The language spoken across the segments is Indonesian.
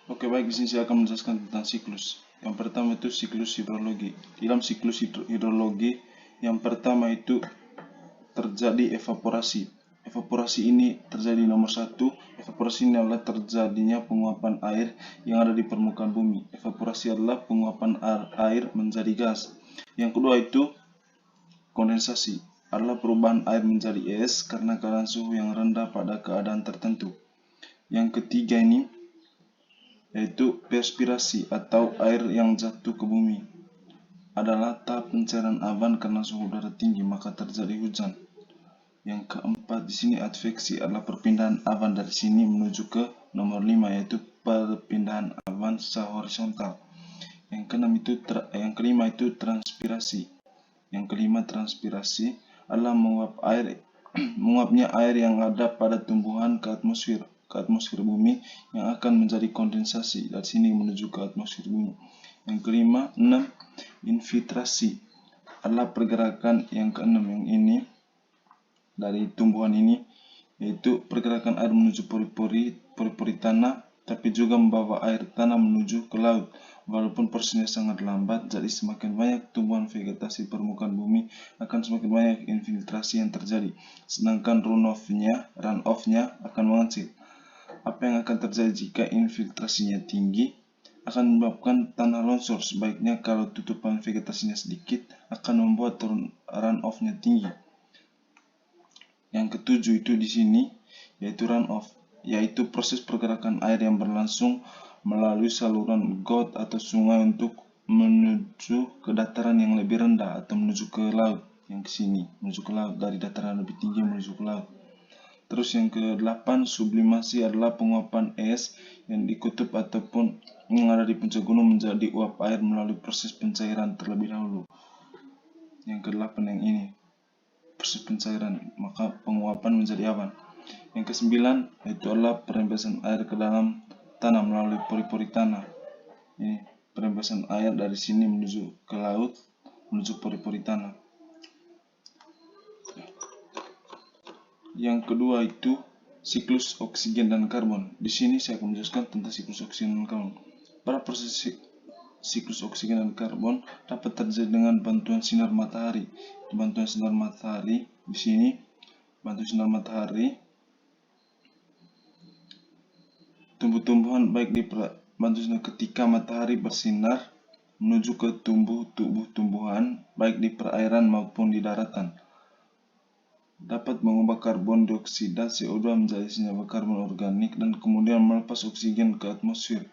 Oke, baik, di sini saya akan menjelaskan tentang siklus. Yang pertama itu siklus hidrologi. Dalam siklus hidrologi, yang pertama itu terjadi evaporasi. Evaporasi ini terjadi nomor satu. Evaporasi ini adalah terjadinya penguapan air yang ada di permukaan bumi. Evaporasi adalah penguapan air menjadi gas. Yang kedua itu kondensasi, adalah perubahan air menjadi es karena keadaan suhu yang rendah pada keadaan tertentu. Yang ketiga ini yaitu perspirasi atau air yang jatuh ke bumi, adalah tahap pencairan awan karena suhu udara tinggi maka terjadi hujan. Yang keempat di sini adveksi, adalah perpindahan awan dari sini menuju ke nomor 5 yaitu perpindahan awan secara horizontal. Yang kelima itu transpirasi. Yang kelima transpirasi adalah menguapnya air yang ada pada tumbuhan ke atmosfer bumi yang akan menjadi kondensasi dari sini menuju ke atmosfer bumi. Yang kelima, 6, infiltrasi adalah pergerakan yang keenam yang ini dari tumbuhan ini, yaitu pergerakan air menuju pori-pori tanah, tapi juga membawa air tanah menuju ke laut. Walaupun prosesnya sangat lambat, jadi semakin banyak tumbuhan vegetasi permukaan bumi akan semakin banyak infiltrasi yang terjadi, sedangkan runoff-nya akan mengecil. Apa yang akan terjadi jika infiltrasinya tinggi? Akan menyebabkan tanah longsor. Sebaiknya kalau tutupan vegetasinya sedikit, akan membuat runoff-nya tinggi. Yang ketujuh itu di sini yaitu runoff, yaitu proses pergerakan air yang berlangsung melalui saluran got atau sungai untuk menuju ke dataran yang lebih rendah atau menuju ke laut. Yang ke sini menuju ke laut, dari dataran lebih tinggi menuju ke laut. Terus yang ke-8, sublimasi adalah penguapan es yang di kutub ataupun yang ada di puncak gunung menjadi uap air melalui proses pencairan terlebih dahulu. Yang ke-8 yang ini, proses pencairan, maka penguapan menjadi awan. Yang ke-9 itu adalah perembesan air ke dalam tanah melalui pori-pori tanah. Ini perembesan air dari sini menuju ke laut, menuju pori-pori tanah. Yang kedua itu siklus oksigen dan karbon. Di sini saya akan menjelaskan tentang siklus oksigen dan karbon. Pada proses siklus oksigen dan karbon dapat terjadi dengan bantuan sinar matahari. Bantuan sinar matahari di sini, bantuan sinar matahari, tumbuh-tumbuhan baik di bantuan ketika matahari bersinar menuju ke tumbuh-tumbuhan baik di perairan maupun di daratan, dapat mengubah karbon dioksida CO2 menjadi senyawa karbon organik dan kemudian melepas oksigen ke atmosfer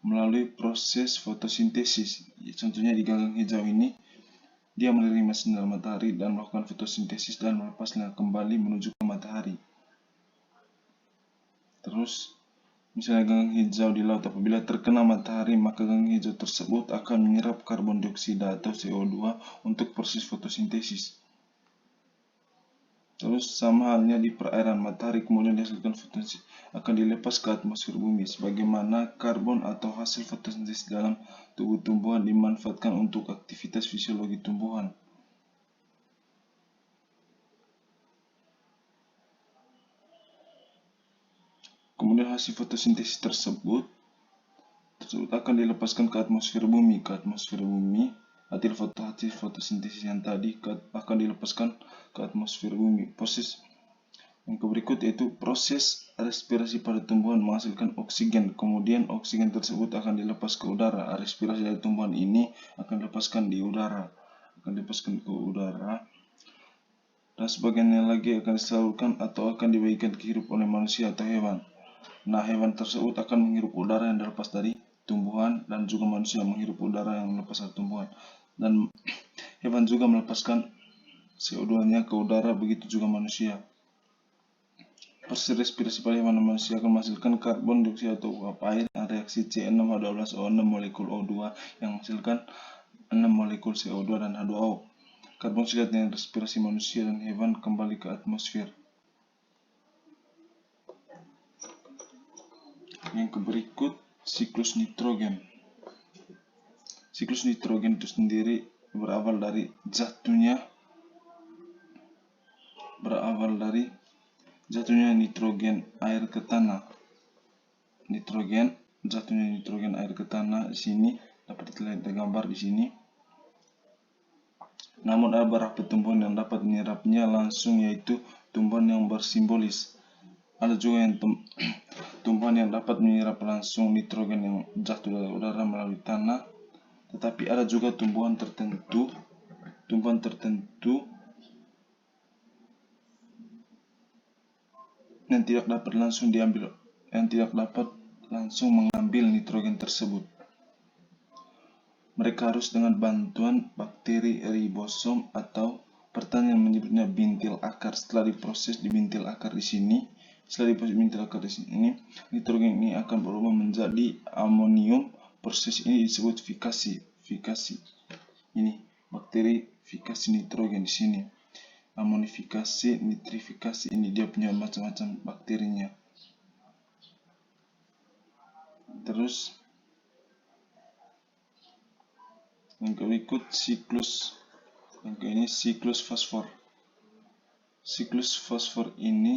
melalui proses fotosintesis. Contohnya di gagang hijau ini, dia menerima sinar matahari dan melakukan fotosintesis dan melepasnya kembali menuju ke matahari. Terus misalnya gagang hijau di laut, apabila terkena matahari maka gagang hijau tersebut akan menyerap karbon dioksida atau CO2 untuk proses fotosintesis. Terus sama halnya di perairan, matahari kemudian dihasilkan fotosintesis akan dilepas ke atmosfer bumi, sebagaimana karbon atau hasil fotosintesis dalam tubuh tumbuhan dimanfaatkan untuk aktivitas fisiologi tumbuhan. Kemudian hasil fotosintesis tersebut akan dilepaskan ke atmosfer bumi. Hasil fotosintesis yang tadi akan dilepaskan ke atmosfer bumi. Proses yang berikut yaitu proses respirasi pada tumbuhan menghasilkan oksigen. Kemudian oksigen tersebut akan dilepas ke udara. Respirasi dari tumbuhan ini akan dilepaskan ke udara. Dan sebagiannya lagi akan disalurkan atau akan dibagikan kehidup oleh manusia atau hewan. Nah, hewan tersebut akan menghirup udara yang dilepas dari tumbuhan dan juga manusia menghirup udara yang dilepas dari tumbuhan. Dan hewan juga melepaskan CO2-nya ke udara, begitu juga manusia. Proses respirasi pada hewan dan manusia akan menghasilkan karbon dioksida atau uap air yang reaksi C6H12O6 molekul O2 yang menghasilkan 6 molekul CO2 dan H2O. Karbon dioksida yang respirasi manusia dan hewan kembali ke atmosfer. Yang berikut siklus nitrogen. Siklus nitrogen itu sendiri berawal dari jatuhnya nitrogen air ke tanah. Nitrogen jatuhnya nitrogen air ke tanah di sini dapat dilihat tergambar di sini. Namun ada beberapa tumbuhan yang dapat menyerapnya langsung, yaitu tumbuhan yang bersimbolis. Ada juga yang tumbuhan yang dapat menyerap langsung nitrogen yang jatuh dari udara melalui tanah. Tetapi ada juga tumbuhan tertentu yang tidak dapat langsung mengambil nitrogen tersebut. Mereka harus dengan bantuan bakteri ribosom atau pertanian menyebutnya bintil akar. Setelah diproses di bintil akar di sini, nitrogen ini akan berubah menjadi amonium. Proses ini disebut fikasi. Ini bakteri fikasi nitrogen di sini. Amonifikasi, nitrifikasi, ini dia punya macam-macam bakterinya. Terus yang berikut siklus. Yang ini siklus fosfor. Siklus fosfor ini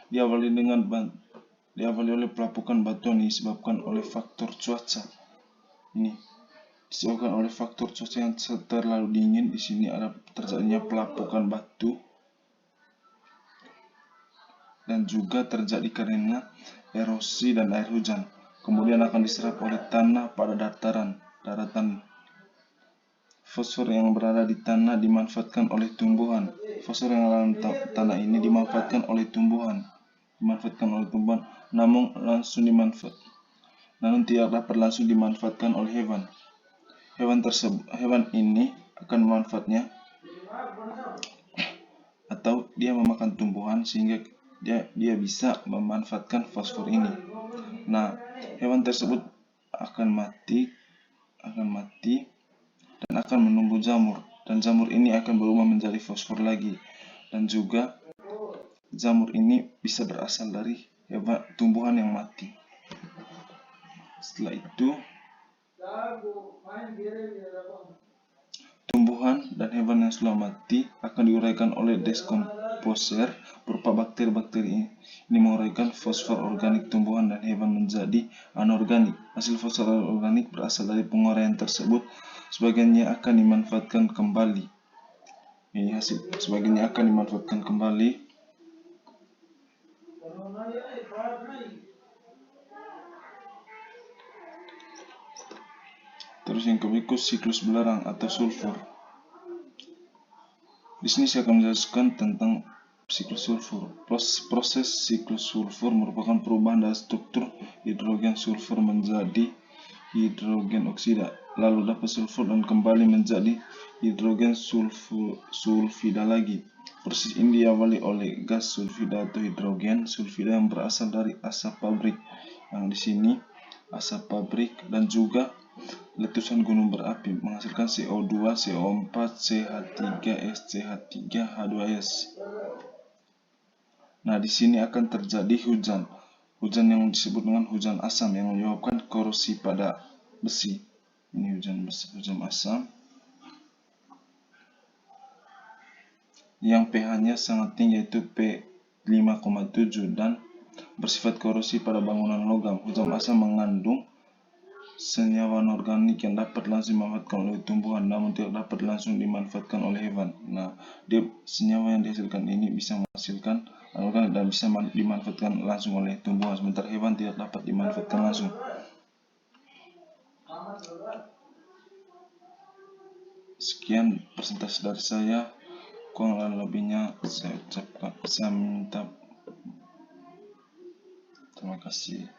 diawali oleh pelapukan batuan disebabkan oleh faktor cuaca. Ini disebabkan oleh faktor cuaca yang terlalu dingin. Di sini ada terjadinya pelapukan batu dan juga terjadi karena erosi dan air hujan. Kemudian akan diserap oleh tanah pada daratan. Fosfor yang berada di tanah dimanfaatkan oleh tumbuhan. Fosfor yang dalam tanah ini dimanfaatkan oleh tumbuhan. Namun tidak dapat langsung dimanfaatkan oleh hewan. Hewan ini akan memanfaatnya atau dia memakan tumbuhan sehingga dia bisa memanfaatkan fosfor ini. Nah, hewan tersebut akan mati dan akan menumbuh jamur, dan jamur ini akan berubah menjadi fosfor lagi. Dan juga jamur ini bisa berasal dari tumbuhan yang mati. Setelah itu tumbuhan dan hewan yang sudah mati akan diuraikan oleh deskomposer berupa bakteri-bakteri. Ini menguraikan fosfor organik tumbuhan dan hewan menjadi anorganik. Hasil fosfor organik berasal dari penguraian tersebut. Sebagiannya akan dimanfaatkan kembali. Terus yang berikut siklus belerang atau sulfur. Di sini saya akan menjelaskan tentang siklus sulfur. Proses siklus sulfur merupakan perubahan dari struktur hidrogen sulfur menjadi hidrogen oksida, lalu dapat sulfur dan kembali menjadi hidrogen sulfida lagi. Proses ini diawali oleh gas sulfida atau hidrogen sulfida yang berasal dari asap pabrik. Yang di sini asap pabrik dan juga letusan gunung berapi menghasilkan CO2, CO4, CH3S, CH3, H2S. Nah, di sini akan terjadi hujan yang disebut dengan hujan asam yang menyebabkan korosi pada besi. Ini hujan asam yang pH-nya sangat tinggi, yaitu P5,7, dan bersifat korosi pada bangunan logam. Hujan asam mengandung senyawa anorganik yang dapat langsung dimanfaatkan oleh tumbuhan namun tidak dapat langsung dimanfaatkan oleh hewan. Nah, senyawa yang dihasilkan ini bisa menghasilkan anorganik dan bisa dimanfaatkan langsung oleh tumbuhan, sementara hewan tidak dapat dimanfaatkan langsung. Sekian presentasi dari saya. Kurang lebihnya saya minta terima kasih.